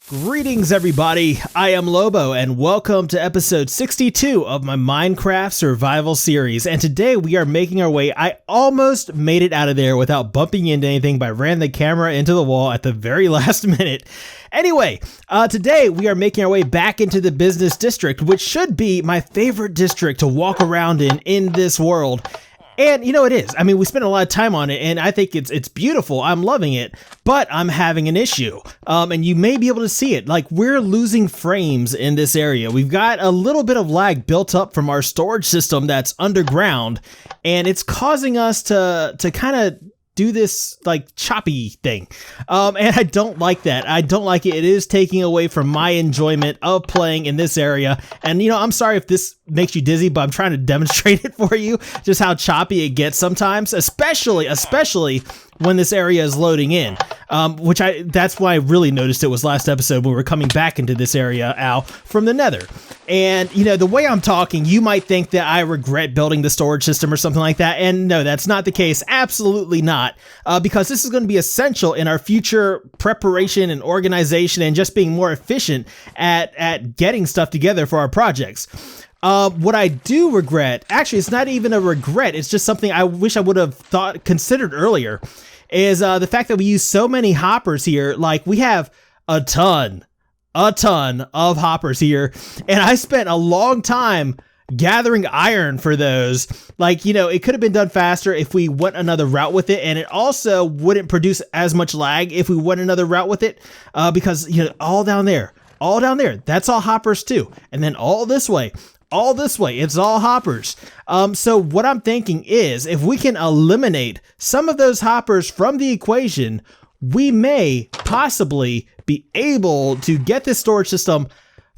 Greetings everybody, I am Lobo and welcome to episode 62 of my Minecraft survival series, and today we are making our way. I almost made it out of there without bumping into anything, but I ran the camera into the wall at the very last minute. Anyway, today we are making our way back into the business district, which should be my favorite district to walk around in this world. And you know, it is. I mean, we spent a lot of time on it and I think it's beautiful. I'm loving it, but I'm having an issue. And you may be able to see it. Like, we're losing frames in this area. We've got a little bit of lag built up from our storage system that's underground, and it's causing us to kind of do this like choppy thing. And I don't like that. I don't like it. It is taking away from my enjoyment of playing in this area. And you know, I'm sorry if this makes you dizzy, but I'm trying to demonstrate it for you, just how choppy it gets sometimes, especially when this area is loading in, that's why I really noticed it was last episode when we were coming back into this area, from the nether. And, you know, the way I'm talking, you might think that I regret building the storage system or something like that. And no, that's not the case. Absolutely not. Because this is going to be essential in our future preparation and organization and just being more efficient at getting stuff together for our projects. What I do regret, actually, it's not even a regret. It's just something I wish I would have considered earlier, is the fact that we use so many hoppers here. Like, we have a ton of hoppers here, and I spent a long time gathering iron for those. Like, you know, it could have been done faster if we went another route with it, and it also wouldn't produce as much lag if we went another route with it, because, you know, all down there, that's all hoppers too. And then all this way, it's all hoppers. So what I'm thinking is, if we can eliminate some of those hoppers from the equation, we may possibly be able to get this storage system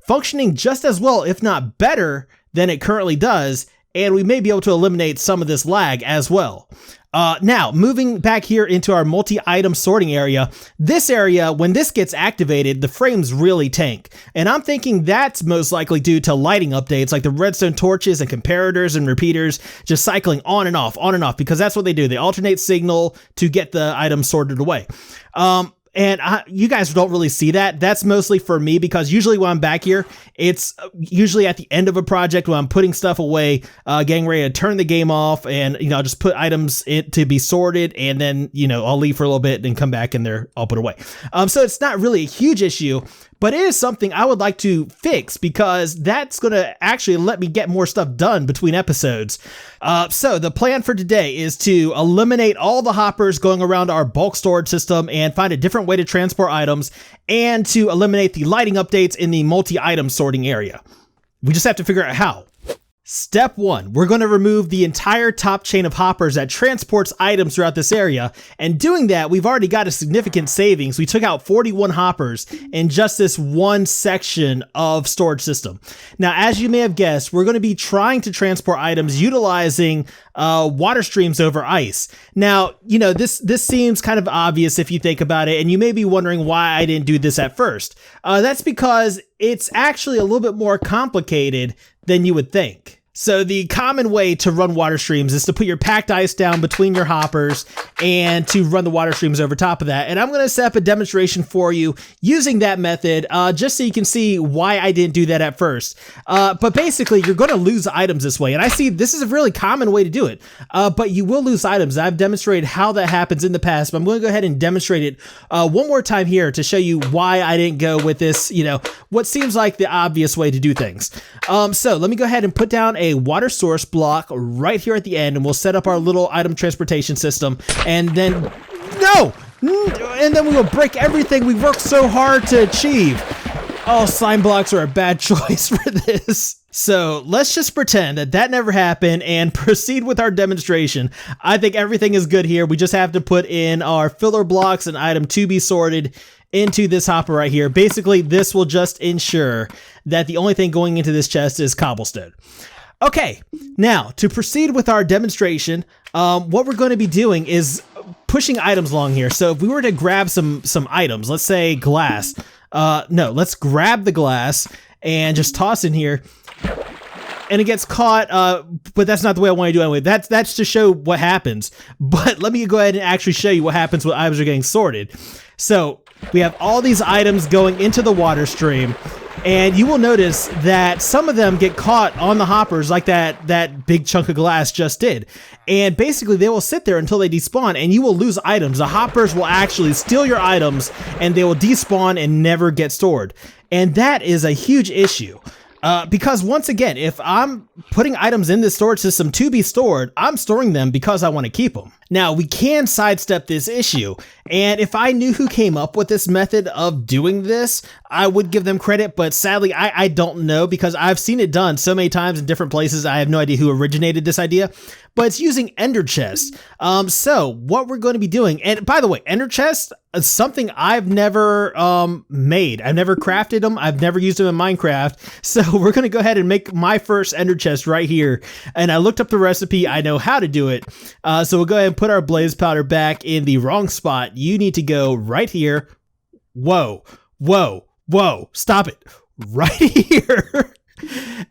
functioning just as well, if not better, than it currently does, and we may be able to eliminate some of this lag as well. Now, moving back here into our multi-item sorting area, this area, when this gets activated, the frames really tank. And I'm thinking that's most likely due to lighting updates, like the redstone torches and comparators and repeaters just cycling on and off, because that's what they do. They alternate signal to get the items sorted away. And you guys don't really see that. That's mostly for me, because usually when I'm back here, it's usually at the end of a project when I'm putting stuff away, getting ready to turn the game off, and, you know, I'll just put items in to be sorted, and then, you know, I'll leave for a little bit and come back and I'll put away. So it's not really a huge issue, but it is something I would like to fix, because that's going to actually let me get more stuff done between episodes. So the plan for today is to eliminate all the hoppers going around our bulk storage system and find a different way to transport items, and to eliminate the lighting updates in the multi-item sorting area. We just have to figure out how. Step 1, we're going to remove the entire top chain of hoppers that transports items throughout this area, and doing that, we've already got a significant savings. We took out 41 hoppers in just this one section of storage system. Now, as you may have guessed, we're going to be trying to transport items utilizing water streams over ice. Now, you know, this seems kind of obvious if you think about it, and you may be wondering why I didn't do this at first. That's because it's actually a little bit more complicated than you would think. So the common way to run water streams is to put your packed ice down between your hoppers and to run the water streams over top of that. And I'm going to set up a demonstration for you using that method, just so you can see why I didn't do that at first. But basically, you're going to lose items this way. And I see this is a really common way to do it, but you will lose items. I've demonstrated how that happens in the past, but I'm going to go ahead and demonstrate it one more time here to show you why I didn't go with this, you know, what seems like the obvious way to do things. So let me go ahead and put down a water source block right here at the end, and we'll set up our little item transportation system, and then we will break everything we worked so hard to achieve. Oh, slime blocks are a bad choice for this. So let's just pretend that never happened and proceed with our demonstration. I think everything is good here. We just have to put in our filler blocks and item to be sorted into this hopper right here. Basically, this will just ensure that the only thing going into this chest is cobblestone. Okay, now to proceed with our demonstration, what we're going to be doing is pushing items along here. So if we were to grab some items, let's say glass, let's grab the glass and just toss in here, and it gets caught, but that's not the way I want to do it anyway. That's to show what happens, but let me go ahead and actually show you what happens when items are getting sorted. So We have all these items going into the water stream, and you will notice that some of them get caught on the hoppers like that big chunk of glass just did. And basically they will sit there until they despawn, and you will lose items. The hoppers will actually steal your items, and they will despawn and never get stored. And that is a huge issue. Because once again, if I'm putting items in this storage system to be stored, I'm storing them because I want to keep them. Now, we can sidestep this issue, and if I knew who came up with this method of doing this, I would give them credit, but sadly, I don't know, because I've seen it done so many times in different places. I have no idea who originated this idea, but it's using ender chests. So what we're going to be doing, and by the way, ender chests is something I've never made. I've never crafted them. I've never used them in Minecraft. So we're going to go ahead and make my first ender chest right here. And I looked up the recipe. I know how to do it. So we'll go ahead and put our blaze powder back in the wrong spot. You need to go right here. Whoa, whoa, whoa, stop it. Right here.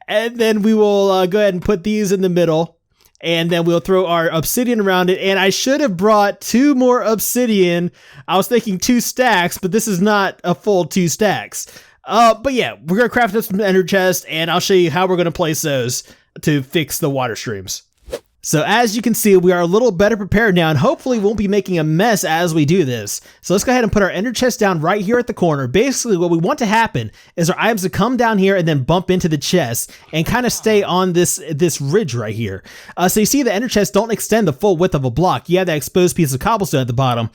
And then we will go ahead and put these in the middle. And then we'll throw our obsidian around it. And I should have brought 2 more obsidian. I was thinking 2 stacks, but this is not a full 2 stacks. But yeah, we're going to craft up some ender chests, and I'll show you how we're going to place those to fix the water streams. So as you can see, we are a little better prepared now, and hopefully won't be making a mess as we do this. So let's go ahead and put our ender chest down right here at the corner. Basically, what we want to happen is our items to come down here and then bump into the chest and kind of stay on this ridge right here. So you see the ender chests don't extend the full width of a block. You have that exposed piece of cobblestone at the bottom,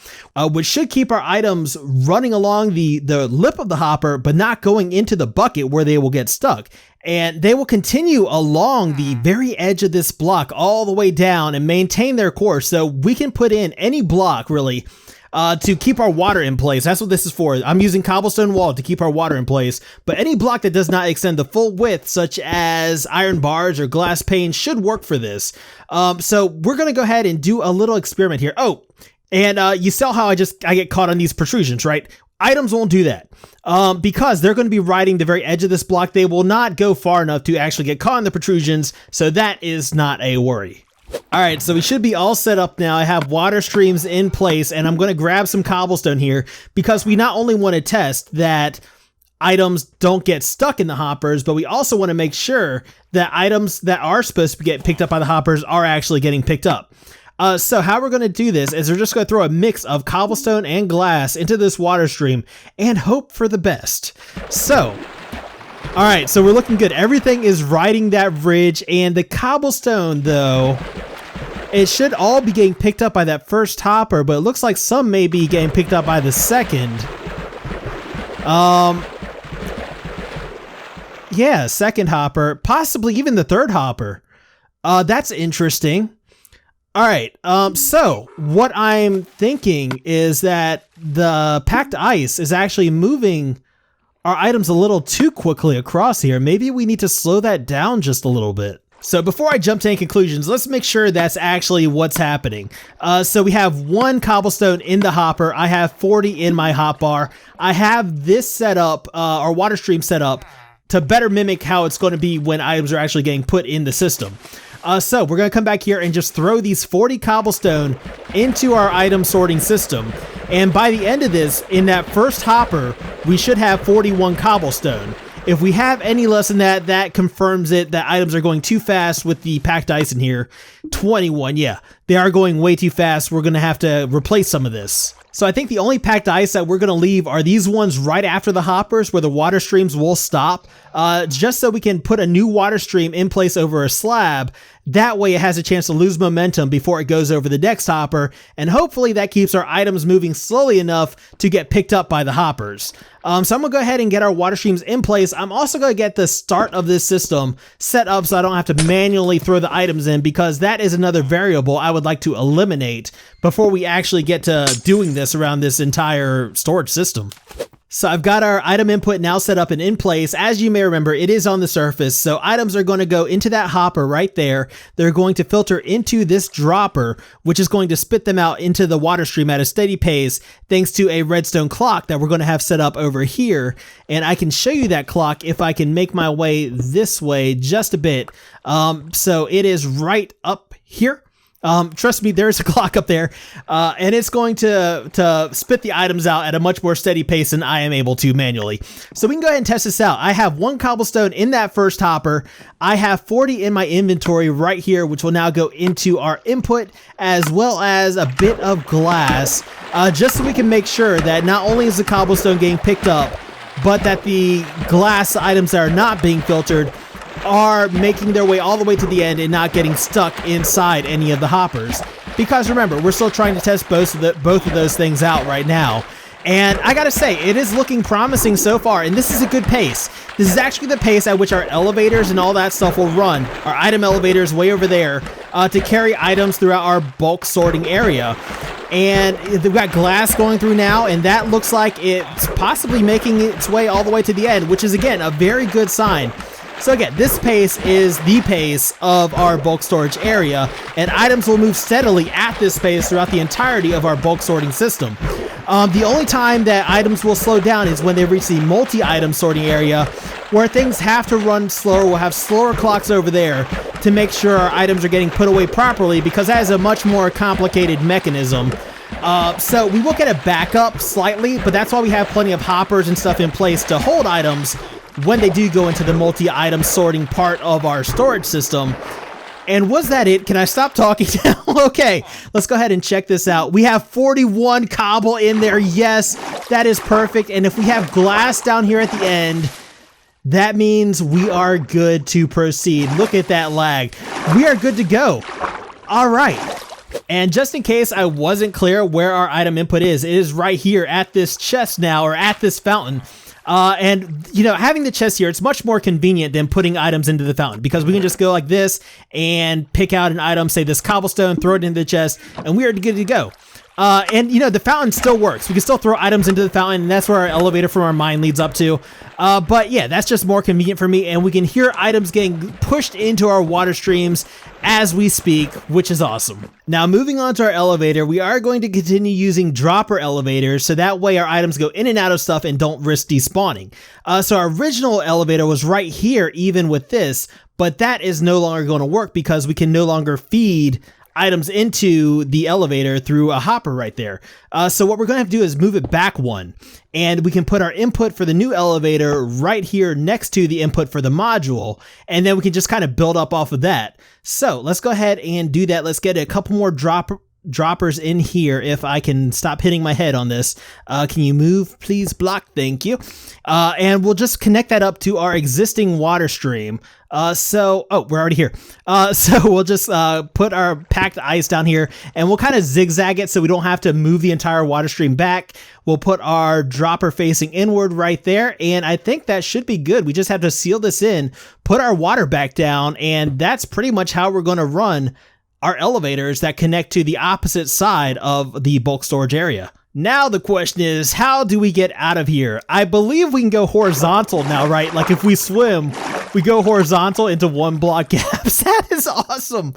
which should keep our items running along the lip of the hopper, but not going into the bucket where they will get stuck. And they will continue along the very edge of this block all the way down and maintain their course. So we can put in any block really to keep our water in place. That's what this is for. I'm using cobblestone wall to keep our water in place, but any block that does not extend the full width, such as iron bars or glass panes, should work for this. So we're going to go ahead and do a little experiment here. Oh, and you saw how I get caught on these protrusions, right? Items won't do that because they're going to be riding the very edge of this block. They will not go far enough to actually get caught in the protrusions, so that is not a worry. All right, so we should be all set up now. I have water streams in place, and I'm going to grab some cobblestone here because we not only want to test that items don't get stuck in the hoppers, but we also want to make sure that items that are supposed to get picked up by the hoppers are actually getting picked up. So how we're going to do this is we're just going to throw a mix of cobblestone and glass into this water stream and hope for the best. So, all right, so we're looking good. Everything is riding that ridge, and the cobblestone, though, it should all be getting picked up by that first hopper, but it looks like some may be getting picked up by the second. Yeah, second hopper, possibly even the third hopper. That's interesting. All right, so what I'm thinking is that the packed ice is actually moving our items a little too quickly across here. Maybe we need to slow that down just a little bit. So before I jump to any conclusions, let's make sure that's actually what's happening. So we have 1 cobblestone in the hopper. I have 40 in my hotbar. I have this set up, our water stream set up, to better mimic how it's going to be when items are actually getting put in the system. So we're going to come back here and just throw these 40 cobblestone into our item sorting system. And by the end of this, in that first hopper, we should have 41 cobblestone. If we have any less than that, that confirms it that items are going too fast with the packed ice in here. 21, yeah, they are going way too fast. We're going to have to replace some of this. So I think the only packed ice that we're going to leave are these ones right after the hoppers where the water streams will stop, just so we can put a new water stream in place over a slab. That way it has a chance to lose momentum before it goes over the next hopper, and hopefully that keeps our items moving slowly enough to get picked up by the hoppers. So I'm going to go ahead and get our water streams in place. I'm also going to get the start of this system set up so I don't have to manually throw the items in, because that is another variable I would like to eliminate before we actually get to doing this around this entire storage system. So I've got our item input now set up and in place. As you may remember, it is on the surface. So items are going to go into that hopper right there. They're going to filter into this dropper, which is going to spit them out into the water stream at a steady pace, thanks to a redstone clock that we're going to have set up over here. And I can show you that clock if I can make my way this way just a bit. So it is right up here. Trust me, there's a clock up there, and it's going to spit the items out at a much more steady pace than I am able to manually. So we can go ahead and test this out. I have 1 cobblestone in that first hopper. I have 40 in my inventory right here, which will now go into our input, as well as a bit of glass, just so we can make sure that not only is the cobblestone getting picked up, but that the glass items that are not being filtered are making their way all the way to the end and not getting stuck inside any of the hoppers. Because remember, we're still trying to test both of those things out right now. And I gotta say, it is looking promising so far, and this is a good pace. This is actually the pace at which our elevators and all that stuff will run. Our item elevators way over there to carry items throughout our bulk sorting area. And we've got glass going through now, and that looks like it's possibly making its way all the way to the end, which is, again, a very good sign. So again, this pace is the pace of our bulk storage area, and items will move steadily at this pace throughout the entirety of our bulk sorting system. The only time that items will slow down is when they reach the multi-item sorting area, where things have to run slower. We'll have slower clocks over there to make sure our items are getting put away properly, because that is a much more complicated mechanism. So we will get it back up slightly, but that's why we have plenty of hoppers and stuff in place to hold items when they do go into the multi-item sorting part of our storage system. And was that it? Can I stop talking now? Okay, let's go ahead and check this out. We have 41 cobble in there. Yes, that is perfect. And if we have glass down here at the end, that means we are good to proceed. Look at that lag. We are good to go. All right. And just in case I wasn't clear where our item input is, it is right here at this chest now, or at this fountain. And, you know, having the chest here, it's much more convenient than putting items into the fountain, because we can just go like this and pick out an item, say this cobblestone, throw it into the chest, and we are good to go. And, you know, the fountain still works. We can still throw items into the fountain, and that's where our elevator from our mine leads up to. But yeah, that's just more convenient for me, and we can hear items getting pushed into our water streams as we speak, which is awesome. Now, moving on to our elevator, we are going to continue using dropper elevators, so that way our items go in and out of stuff and don't risk despawning. So our original elevator was right here, even with this, but that is no longer going to work because we can no longer feed items into the elevator through a hopper right there. So what we're going to have to do is move it back 1, and we can put our input for the new elevator right here next to the input for the module, and then we can just kind of build up off of that. So let's go ahead and do that. Let's get a couple more droppers in here. If I can stop hitting my head on this. Can you move, please? Block, thank you. And we'll just connect that up to our existing water stream. Oh, we're already here. So we'll just put our packed ice down here, and we'll kind of zigzag it so we don't have to move the entire water stream back. We'll put our dropper facing inward right there, and I think that should be good. We just have to seal this in, put our water back down, and that's pretty much how we're going to run our elevators that connect to the opposite side of the bulk storage area. Now the question is, how do we get out of here? I believe we can go horizontal now, right? Like if we swim, we go horizontal into 1 block gaps. That is awesome.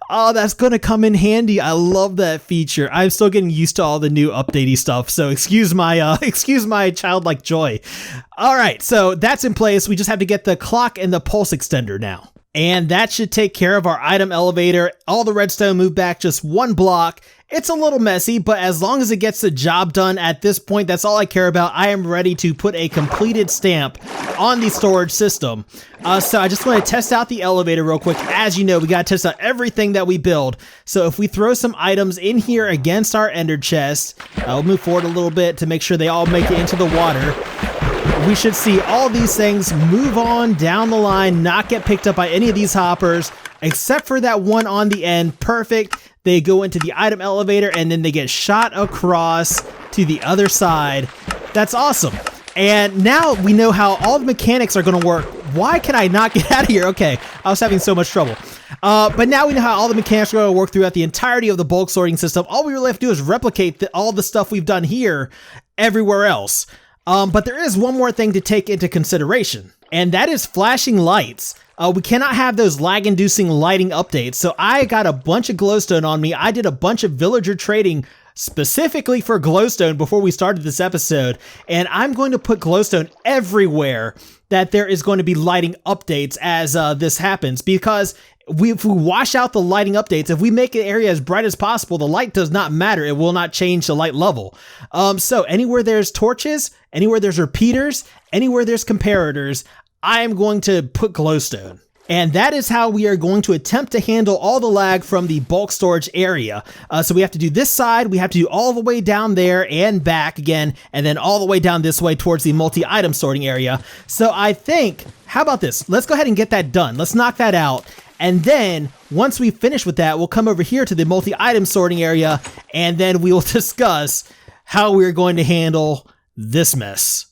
Oh, that's going to come in handy. I love that feature. I'm still getting used to all the new updatey stuff, so excuse my childlike joy. All right, so that's in place. We just have to get the clock and the pulse extender now. And that should take care of our item elevator. All the redstone moved back just 1 block. It's a little messy, but as long as it gets the job done at this point, that's all I care about. I am ready to put a completed stamp on the storage system. So I just want to test out the elevator real quick. As you know, we got to test out everything that we build. So if we throw some items in here against our ender chest, we'll move forward a little bit to make sure they all make it into the water. We should see all these things move on down the line, not get picked up by any of these hoppers, except for that one on the end. Perfect. They go into the item elevator, and then they get shot across to the other side. That's awesome. And now we know how all the mechanics are going to work. Why can I not get out of here? Okay, I was having so much trouble. But now we know how all the mechanics are going to work throughout the entirety of the bulk sorting system. All we really have to do is replicate all the stuff we've done here everywhere else. But there is one more thing to take into consideration, and that is flashing lights. We cannot have those lag-inducing lighting updates, so I got a bunch of glowstone on me. I did a bunch of villager trading specifically for glowstone before we started this episode, and I'm going to put glowstone everywhere that there is going to be lighting updates as this happens, because if we wash out the lighting updates, if we make an area as bright as possible, the light does not matter. It will not change the light level. So anywhere there's torches, anywhere there's repeaters, anywhere there's comparators, I am going to put glowstone. And that is how we are going to attempt to handle all the lag from the bulk storage area. So we have to do this side, we have to do all the way down there and back again, and then all the way down this way towards the multi-item sorting area. So I think, how about this? Let's go ahead and get that done. Let's knock that out. And then once we finish with that, we'll come over here to the multi-item sorting area, and then we will discuss how we're going to handle this mess.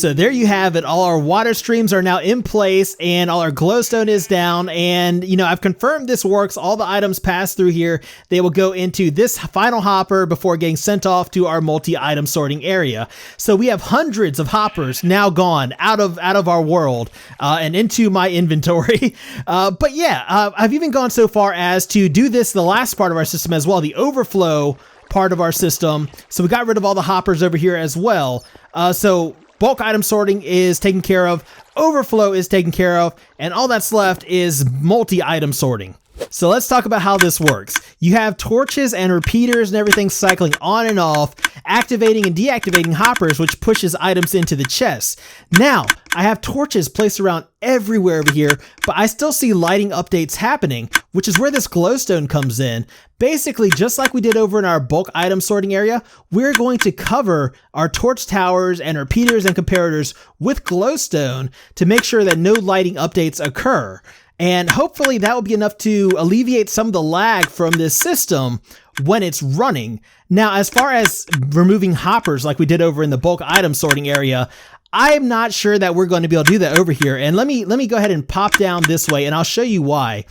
So there you have it. All our water streams are now in place and all our glowstone is down. And, you know, I've confirmed this works. All the items pass through here. They will go into this final hopper before getting sent off to our multi-item sorting area. So we have hundreds of hoppers now gone out of our world and into my inventory. But yeah, I've even gone so far as to do this, the last part of our system as well, the overflow part of our system. So we got rid of all the hoppers over here as well. So bulk item sorting is taken care of, overflow is taken care of, and all that's left is multi-item sorting. So let's talk about how this works. You have torches and repeaters and everything cycling on and off, activating and deactivating hoppers, which pushes items into the chests. Now, I have torches placed around everywhere over here, but I still see lighting updates happening, which is where this glowstone comes in. Basically, just like we did over in our bulk item sorting area, we're going to cover our torch towers and repeaters and comparators with glowstone to make sure that no lighting updates occur. And hopefully that will be enough to alleviate some of the lag from this system when it's running. Now, as far as removing hoppers like we did over in the bulk item sorting area, I'm not sure that we're going to be able to do that over here. And let me go ahead and pop down this way and I'll show you why.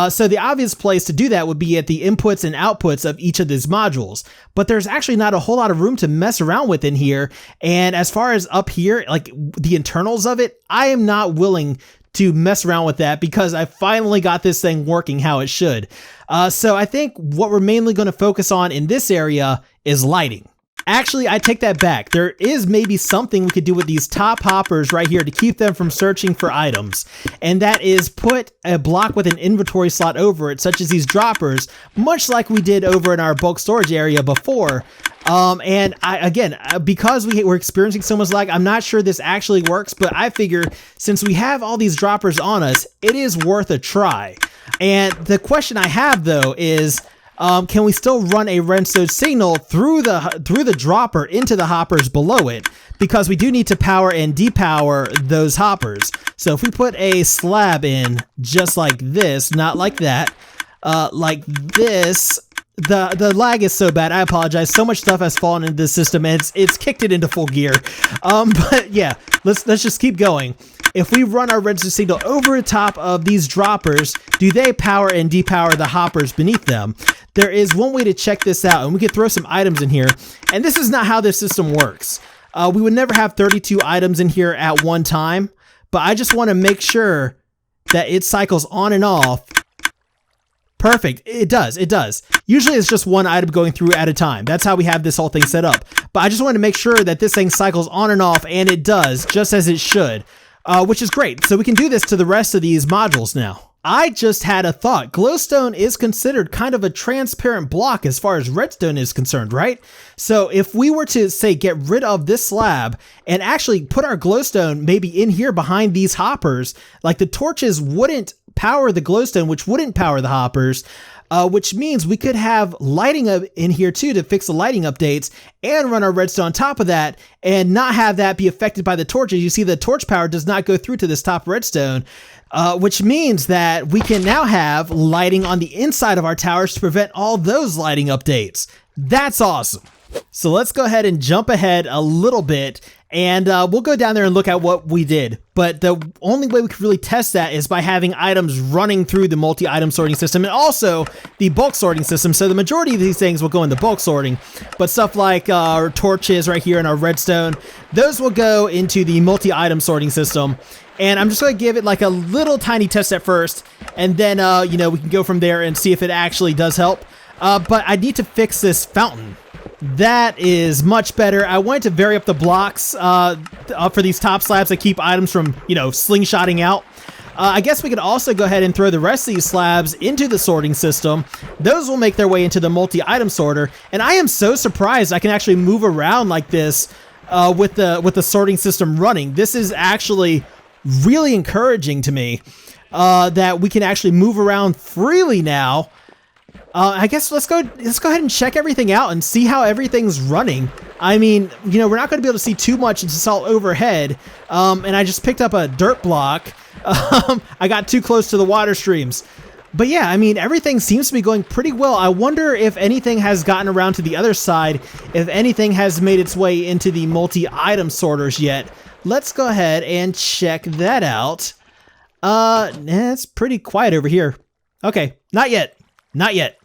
So the obvious place to do that would be at the inputs and outputs of each of these modules, but there's actually not a whole lot of room to mess around with in here. And as far as up here, like the internals of it, I am not willing to mess around with that because I finally got this thing working how it should. So I think what we're mainly going to focus on in this area is lighting. Actually, I take that back. There is maybe something we could do with these top hoppers right here to keep them from searching for items. And that is put a block with an inventory slot over it, such as these droppers, much like we did over in our bulk storage area before. And again, because we're experiencing so much lag, I'm not sure this actually works, but I figure since we have all these droppers on us, it is worth a try. And the question I have though is, can we still run a redstone signal through the dropper into the hoppers below it? Because we do need to power and depower those hoppers. So if we put a slab in just like this, not like that, like this, the lag is so bad. I apologize. So much stuff has fallen into the system and it's kicked it into full gear. But yeah, let's just keep going. If we run our redstone signal over the top of these droppers, do they power and depower the hoppers beneath them? There is one way to check this out, and we could throw some items in here. And this is not how this system works. We would never have 32 items in here at one time, but I just want to make sure that it cycles on and off. Perfect. It does. It does. Usually it's just one item going through at a time. That's how we have this whole thing set up. But I just want to make sure that this thing cycles on and off, and it does, just as it should. Which is great. So we can do this to the rest of these modules now. I just had a thought. Glowstone is considered kind of a transparent block as far as redstone is concerned, right? So if we were to, say, get rid of this slab and actually put our glowstone maybe in here behind these hoppers, like the torches wouldn't power the glowstone, which wouldn't power the hoppers, which means we could have lighting up in here too to fix the lighting updates and run our redstone on top of that and not have that be affected by the torches. You see the torch power does not go through to this top redstone, which means that we can now have lighting on the inside of our towers to prevent all those lighting updates. That's awesome. So let's go ahead and jump ahead a little bit, and we'll go down there and look at what we did. But the only way we can really test that is by having items running through the multi-item sorting system and also the bulk sorting system. So the majority of these things will go into bulk sorting, but stuff like our torches right here and our redstone, those will go into the multi-item sorting system. And I'm just going to give it like a little tiny test at first, and then, you know, we can go from there and see if it actually does help. But I need to fix this fountain. That is much better. I wanted to vary up the blocks for these top slabs that keep items from, you know, slingshotting out. I guess we could also go ahead and throw the rest of these slabs into the sorting system. Those will make their way into the multi-item sorter. And I am so surprised I can actually move around like this with the sorting system running. This is actually really encouraging to me that we can actually move around freely now. I guess let's go ahead and check everything out and see how everything's running. I mean, you know, we're not going to be able to see too much. It's all overhead. And I just picked up a dirt block. I got too close to the water streams. But yeah, I mean, everything seems to be going pretty well. I wonder if anything has gotten around to the other side, if anything has made its way into the multi-item sorters yet. Let's go ahead and check that out. It's pretty quiet over here. Okay, not yet. Not yet.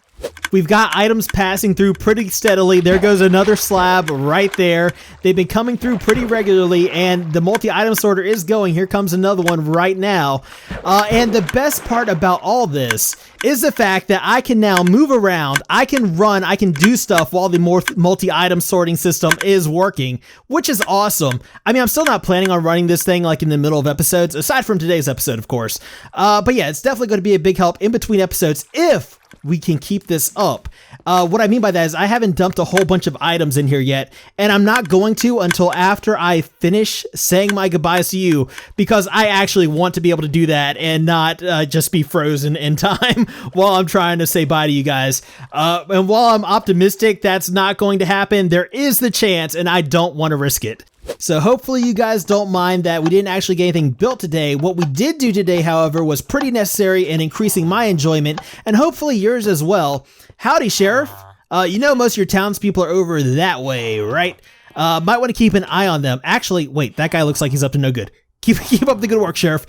We've got items passing through pretty steadily. There goes another slab right there. They've been coming through pretty regularly, and the multi-item sorter is going. Here comes another one right now. And the best part about all this is the fact that I can now move around, I can run, I can do stuff while the multi-item sorting system is working, which is awesome. I mean, I'm still not planning on running this thing like in the middle of episodes, aside from today's episode, of course. But yeah, it's definitely going to be a big help in between episodes if we can keep this up. What I mean by that is I haven't dumped a whole bunch of items in here yet, and I'm not going to until after I finish saying my goodbyes to you, because I actually want to be able to do that and not just be frozen in time while I'm trying to say bye to you guys. And while I'm optimistic that's not going to happen, there is the chance, and I don't want to risk it. So hopefully you guys don't mind that we didn't actually get anything built today. What we did do today, however, was pretty necessary in increasing my enjoyment, and hopefully yours as well. Howdy, Sheriff. You know most of your townspeople are over that way, right? Might want to keep an eye on them. Actually, wait, that guy looks like he's up to no good. Keep up the good work, Sheriff.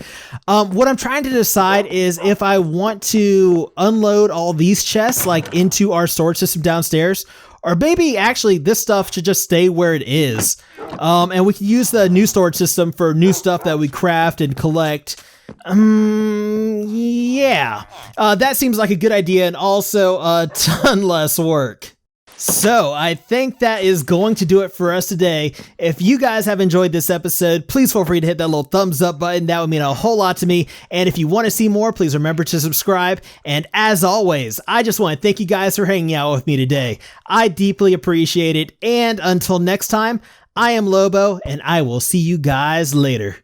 What I'm trying to decide is if I want to unload all these chests like into our storage system downstairs, or maybe actually this stuff should just stay where it is. And we can use the new storage system for new stuff that we craft and collect. Yeah, that seems like a good idea and also a ton less work. So I think that is going to do it for us today. If you guys have enjoyed this episode, please feel free to hit that little thumbs up button. That would mean a whole lot to me. And if you want to see more, please remember to subscribe. And as always, I just want to thank you guys for hanging out with me today. I deeply appreciate it. And until next time, I am Lobo, and I will see you guys later.